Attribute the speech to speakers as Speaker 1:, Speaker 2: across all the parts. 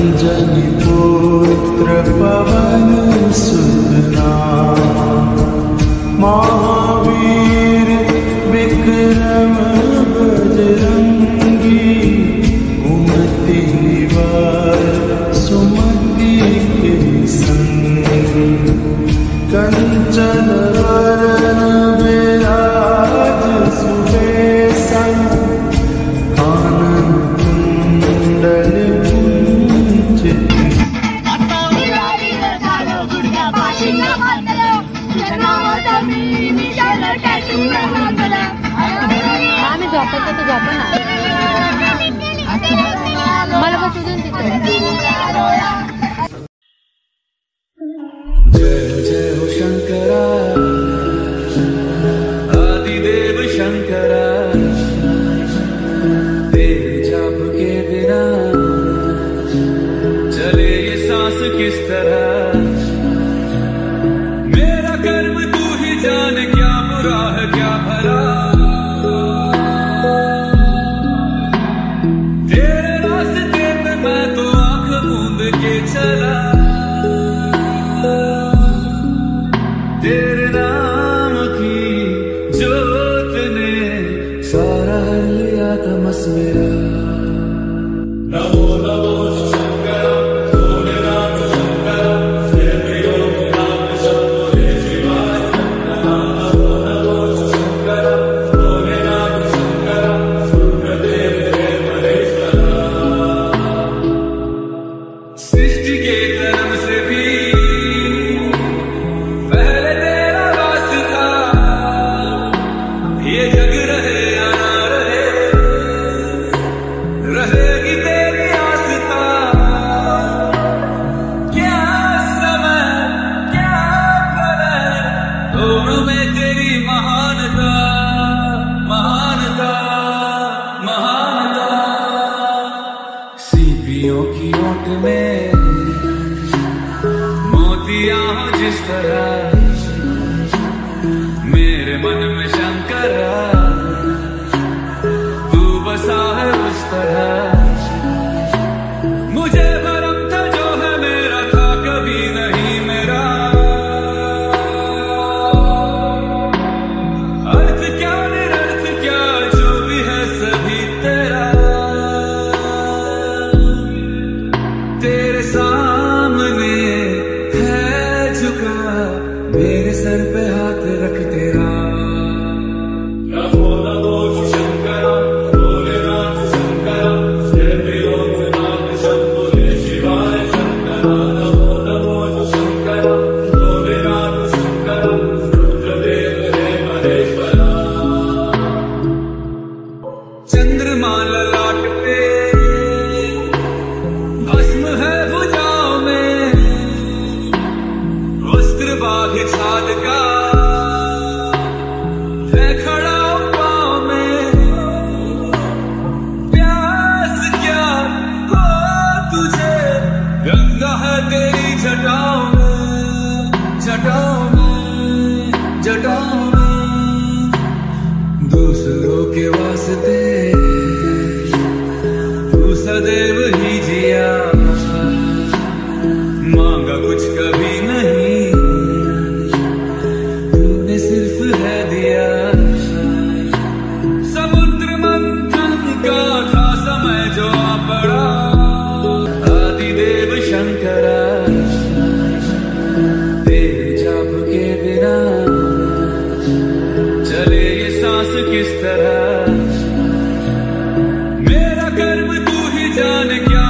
Speaker 1: अंजनी पुत्र पवन सुतना, महावीर विक्रम बजरंगी, घुमति निवार सुमति के संगी, कंचन वरण विराज सुबेसा, कानन कुंडल कुंचित।
Speaker 2: आम्ही झोपायचं तर झोपा ना, मला बसू दे तिथे।
Speaker 1: जय जय हो शंकरा, आदिदेव शंकरा, तेरे जाप के बिना चले ये सांस किस तरह। मेरा कर्म तू ही जाने, क्या बुरा है क्या भला, तेरे रास्ते पे मैं तो आंख मूंद के चला। तेरे नाम की जोत ने सारा लिया तमस मेरा। नमो नमो शंकर, भोलेनाथ शंकर, जय त्रिलोकीनाथ शंभो जय शिवाय। नमो नमो शंकर, भोलेनाथ शंकर, रुद्रदेव जय महेश्वरा। सृष्टि के कर्म से भी रहेगी तेरी आस्था, क्या समय क्या पलय, दोनों में तेरी महानता महानता महानता। सीपियों की ओट में मोतियां हो जिस तरह, मेरे मन में शंकरा बसा है उस तरह। मुझे भरम था जो है मेरा था कभी नहीं मेरा, अर्थ क्या निरर्थ क्या जो भी है सभी तेरा। तेरे सामने है झुका, मेरे सर पे हाथ रख तेरा। चंद्रमा ललाट पे भस्म है भुजाओं में, वस्त्र बाघ छाल का है खड़ा पाँव में। प्यास क्या हो तुझे, गंगा है तेरी जटाओं में जटाओं में जटाओं में। दूसरों के वास्ते तू सदैव ही जिया, मांगा कुछ कभी नहीं, तूने सिर्फ है दिया। समुद्र मंथन का था समय जो आ पड़ा, आदिदेव शंकरा, तेरे जाप के बिना चले ये सांस किस तरह। मेरा कर्म तू ही जाने, क्या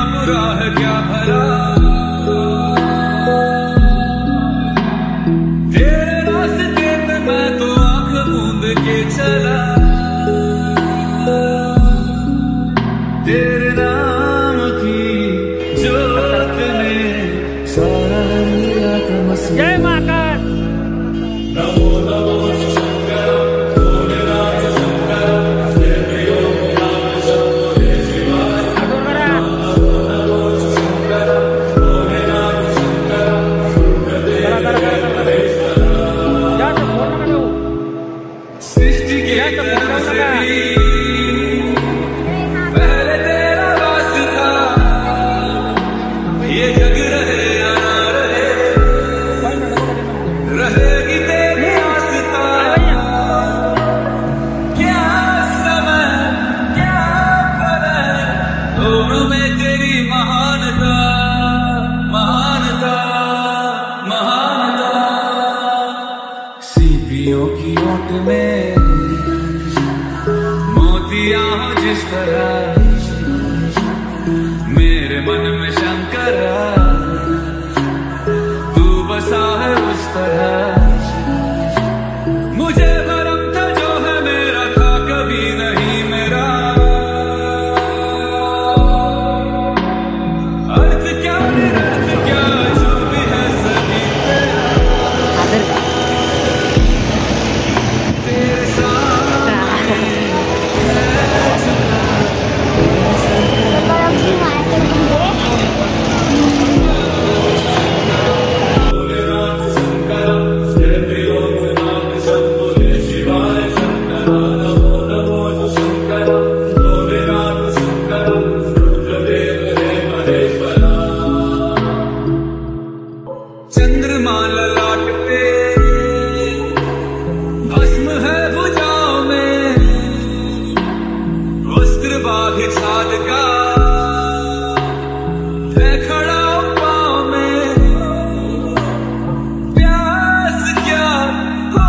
Speaker 1: मेरे मन में शंकरा तू बसा है उस तरह। मुझे भरम था जो है मेरा था कभी नहीं मेरा। अर्थ क्या निरर्थ क्या जो भी है सभी तेरा। तेरे साथ चंद्रमा ललाट पे भस्म है भुजाओं में, वस्त्र बाधित साध का है खड़ा पाँव में। प्यास क्या हो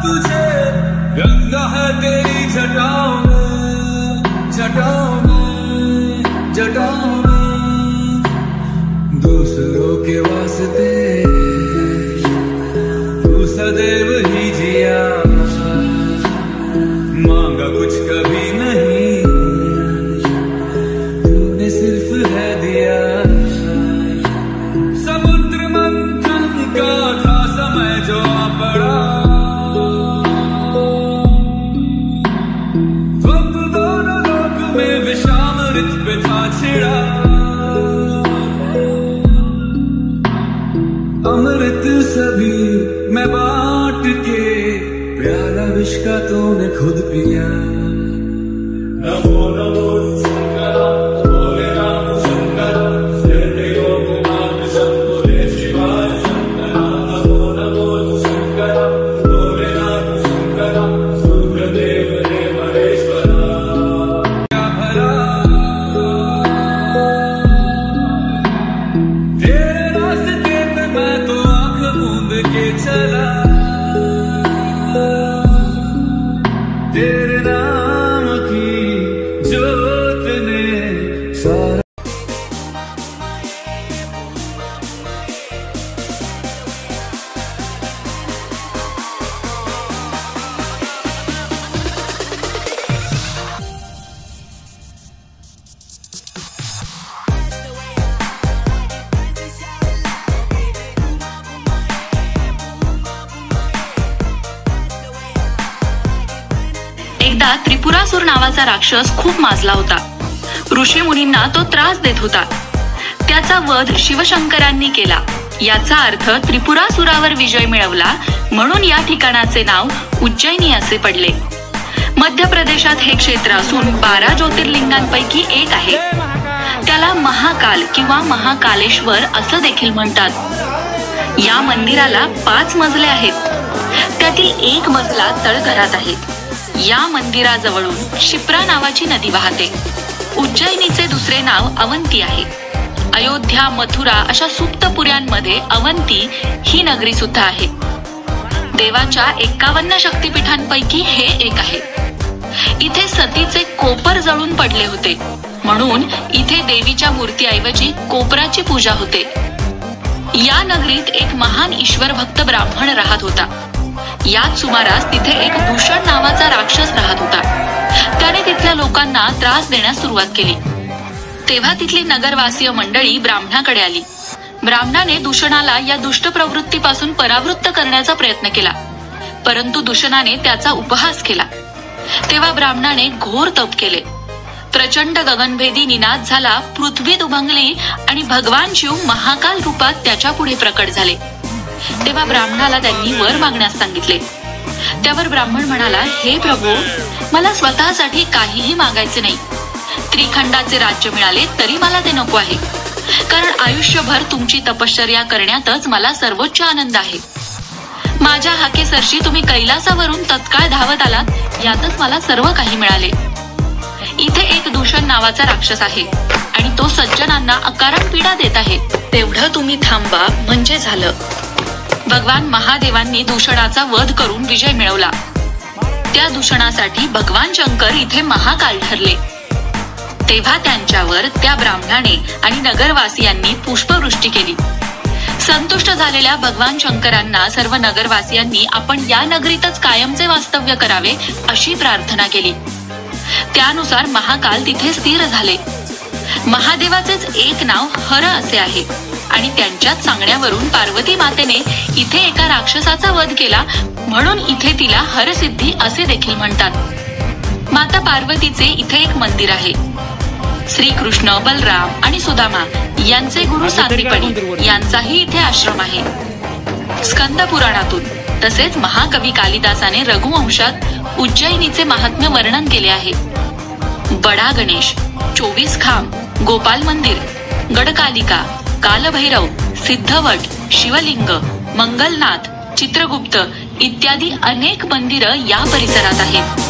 Speaker 1: तुझे गंगा है तेरी जटाओं में, जटाओं में, जटाओं में। दूसरों के वास्ते तू सदैव ही जिया, मांगा कुछ कभी नहीं तूने सिर्फ है दिया। समुद्र मंथन का था समय जो आ पड़ा, द्वंद्व दोनों लोक में विषामृत पे था छिड़ा। अमृत सभी मैं बांट के प्याला विष का तूने खुद पिया। नमो नमो शंकरा भोलेनाथ शंकरा शरणे लोकनाथ शंभो शिवाय शंकरा। नमो नमो शंकरा भोलेनाथ शंकरा रुद्रदेव रे महेश्वरा। क्या भरा तेरे रास्ते पे मैं तो आंख मूंद के चला, तेरे नाम की जोत ने सारा।
Speaker 3: एकदा त्रिपुरासूर नावाचा राक्षस खूप माजला होता. ऋषी मुनींना तो त्रास देत होता. त्याचा वध शिवशंकरांनी केला. याचा अर्थ त्रिपुरासुरावर विजय मिळवला म्हणून या ठिकाणाचे नाव उज्जैनी असे पडले. मध्य प्रदेशात हे क्षेत्र असून 12 ज्योतिर्लिंगांपैकी एक आहे. त्याला महाकाल किंवा महाकालेश्वर असं देखील म्हणतात. या मंदिराला 5 मजले आहेत. त्यातील एक मजला तळघरात आहे. या मंदिराजवळून शिप्रा नावाची नदी वाहते. उज्जैनीचे दुसरे नाव अवंती आहे. अयोध्या, मथुरा अशा सुप्तपुऱ्यांमध्ये अवंती ही नगरी सुद्धा आहे. देवाच्या 51 शक्तिपीठांपैकी हे एक आहे. इथे सतीचे कोपर जळून पडले होते म्हणून इथे देवीच्या मूर्तीऐवजी कोपराची पूजा होते. या नगरीत एक महान ईश्वर भक्त ब्राह्मण राहत होता. याच सुमारास तिथे एक दूषण नावाचा राक्षस राहत होता. त्याने तिथल्या लोकांना त्रास देण्यास सुरुवात केली. तेव्हा तिथली नगरवासीय मंडळी ब्राह्मणाकडे आली. ब्राह्मणाने दूषणाला या दुष्ट प्रवृत्तीपासून परावृत्त करण्याचा प्रयत्न केला, परंतु दूषणाने त्याचा उपहास केला. तेव्हा ब्राह्मणाने घोर तप केले. प्रचंड गगनभेदी निनाद झाला. पृथ्वी दुभंगली आणि भगवान शिव महाकाल रूपात त्याच्या पुढे प्रकट झाले. तेव्हा ब्राह्मणाला त्यांनी वर मागण्यास सांगितले. त्यावर ब्राह्मण म्हणाला, हे प्रभू, मला स्वतःसाठी काहीही मागायचे नाही. त्रिखंडाचे राज्य मिळाले तरी मला ते नको आहे, कारण आयुष्यभर तुमची तपश्चर्या करण्यातच मला सर्वोच्च आनंद आहे. माझ्या हाकेसरशी तुम्ही कैलासावरून तत्काळ धावत आलात, यातच मला सर्व काही मिळाले. इथे एक दूषण नावाचा राक्षस आहे आणि तो सज्जनांना अकारण पीडा देत आहे. तेवढं तुम्ही थांबा म्हणजे झालं. भगवान महादेवांनी दूषणाचा वध करून विजय मिळवला. त्या दूषणासाठी भगवान शंकर इथे महाकाल ठरले. तेव्हा त्यांच्यावर त्या ब्राह्मणाने आणि नगरवासियांनी पुष्पवृष्टी केली. संतुष्ट झालेल्या भगवान शंकरांना सर्व नगरवासियांनी आपण या नगरीतच कायमचे वास्तव्य करावे अशी प्रार्थना केली. त्यानुसार महाकाल तिथे स्थिर झाले. महादेवाचेच एक नाव हर असे आहे आणि त्यांच्याच सांगण्यावरून पार्वती मातेने इथे एका राक्षसाचा वध केला, म्हणून इथे तिला हरसिद्धी असे देखील म्हणतात. माता पार्वतीचे इथे एक मंदिर आहे. श्रीकृष्ण, बलराम आणि सुदामा यांचे गुरु सांदीपनी यांचाही इथे आश्रम आहे. स्कंद पुराणातून तसेच महाकवी कालिदासाने रघुवंशात उज्जैनीचे महात्म्य वर्णन केले आहे. बडा गणेश, 24 खांब, गोपाल मंदिर, गडकालिका, कालभैरव, सिद्धवट, शिवलिंग, मंगलनाथ, चित्रगुप्त इत्यादी अनेक मंदिरं या परिसरात आहेत.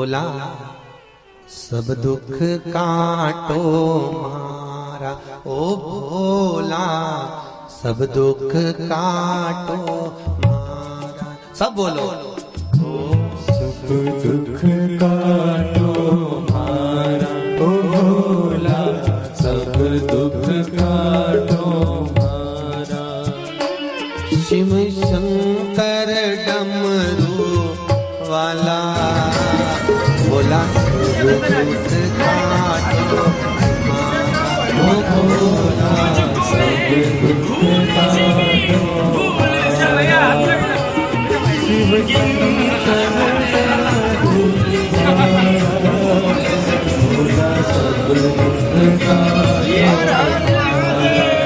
Speaker 4: भोला सब दुख काटो मारा, ओ भोला सब दुख काटो मारा। सब बोलो।
Speaker 1: सब दुख काटो मारा, ओ भोला सब दुख काटो मारा।
Speaker 4: शिव शंकर डमरू वाला भोला सब दुख काटो मारा, ओ भोला
Speaker 1: सब दुख काटो मारा। शिव शंकर भोला सब दुख काटो मारा,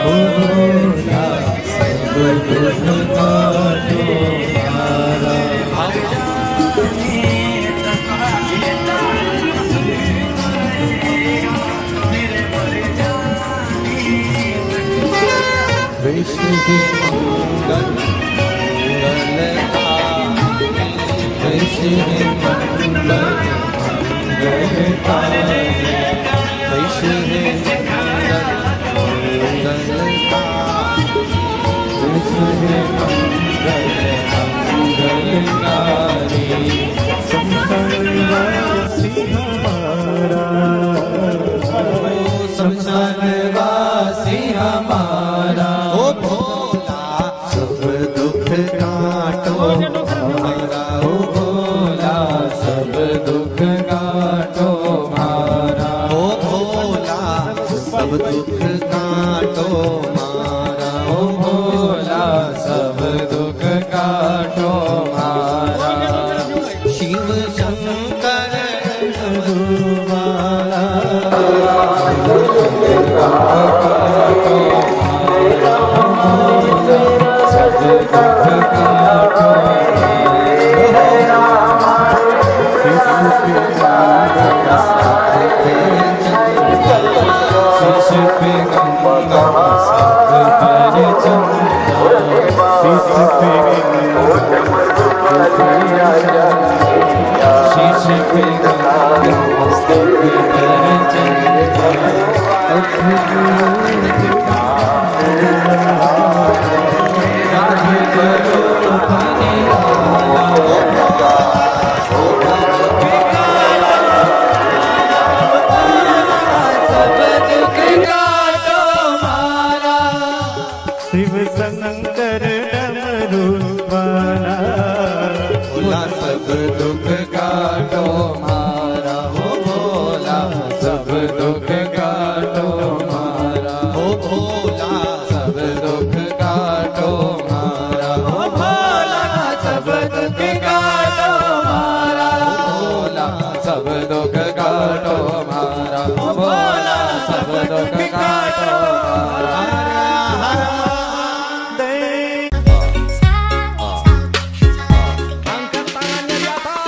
Speaker 1: ओ भोला सब दुख काटो मारा।
Speaker 4: कृष्ण के मंगल कृष्ण के मंगल कृष्ण के
Speaker 1: संसारवासी हमारा,
Speaker 4: ओ भोला सब दुख काटो हमारा,
Speaker 1: ओ भोला सब दुख काटो मारा,
Speaker 4: ओ भोला सब दुख काटो मारा,
Speaker 1: ओ भोला सब दुख काटो मारा।
Speaker 4: शिव शंकर
Speaker 1: गुरुवाला सब दुख काटो शीश पे गंगा सब पर चंदा, शीश पे शीश पे गंगा सब पर चंदा। राधे करो धनी शिव शंकर डमरू वाला,
Speaker 4: भोला सब दुख
Speaker 1: काटो मारा, हो भोला सब दुख काटो मारा,
Speaker 4: ओ भोला
Speaker 1: सब दुख काटो मारा, हो भोला सब दुख काटो मारा, भोला सब दुख काटो मारा, हो भोला सब दुख काटो मारा।
Speaker 4: angkat tangannya di atas.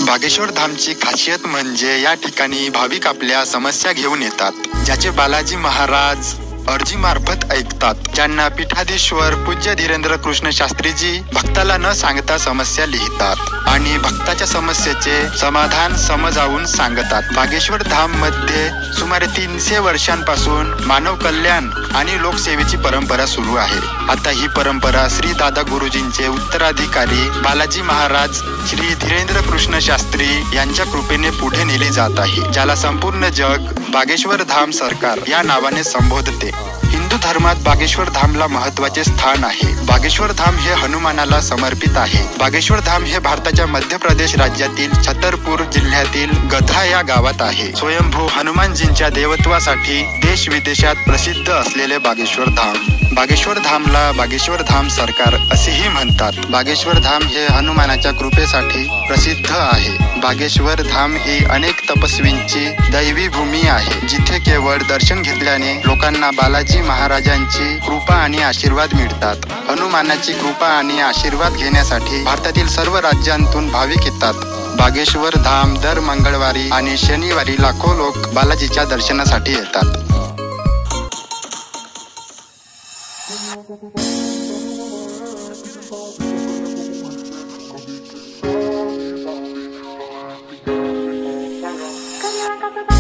Speaker 5: Bageshwar धामची खासियत म्हणजे या ठिकाणी भाविक आपल्या समस्या घेऊन येतात, ज्याचे बालाजी महाराज अर्जी मार्फत ऐकतात. ज्यांना पीठाधीश्वर पूज्य धीरेंद्र कृष्ण शास्त्रीजी भक्ताला न सांगता समस्या लिहितात आणि भक्ताच्या समस्येचे समाधान समजावून सांगतात. बागेश्वर धाम मध्ये सुमारे 300 वर्षांपासून मानव कल्याण आणि लोकसेवेची परंपरा सुरू आहे. आता ही परंपरा श्री दादा गुरुजींचे उत्तराधिकारी बालाजी महाराज श्री धीरेंद्र कृष्ण शास्त्री यांच्या कृपेने पुढे नेली जात आहे, ज्याला संपूर्ण जग बागेश्वर धाम सरकार या नावाने संबोधते. हिंदू धर्मात बागेश्वर धामला महत्त्वाचे स्थान आहे. बागेश्वर धाम हे हनुमानाला समर्पित आहे. बागेश्वर धाम हे भारताच्या मध्य प्रदेश राज्यातील छतरपूर जिल्ह्यातील गधा या गावात आहे. स्वयंभू हनुमानजींच्या देवत्वासाठी देश विदेशात प्रसिद्ध असलेले बागेश्वर धाम. बागेश्वर धामला बागेश्वर धाम सरकार असेही म्हणतात. बागेश्वर धाम हे हनुमानाच्या कृपेसाठी प्रसिद्ध आहे. बागेश्वर धाम ही अनेक तपस्वींची दैवी भूमी आहे, जिथे केवळ दर्शन घेतल्याने लोकांना बालाजी महाराजांची कृपा आणि आशीर्वाद मिळतात. हनुमानाची कृपा आणि आशीर्वाद घेण्यासाठी भारतातील सर्व राज्यांतून भाविक येतात. बागेश्वर धाम दर मंगळवारी आणि शनिवारी लाखो लोक बालाजीच्या दर्शनासाठी येतात.
Speaker 6: Come on,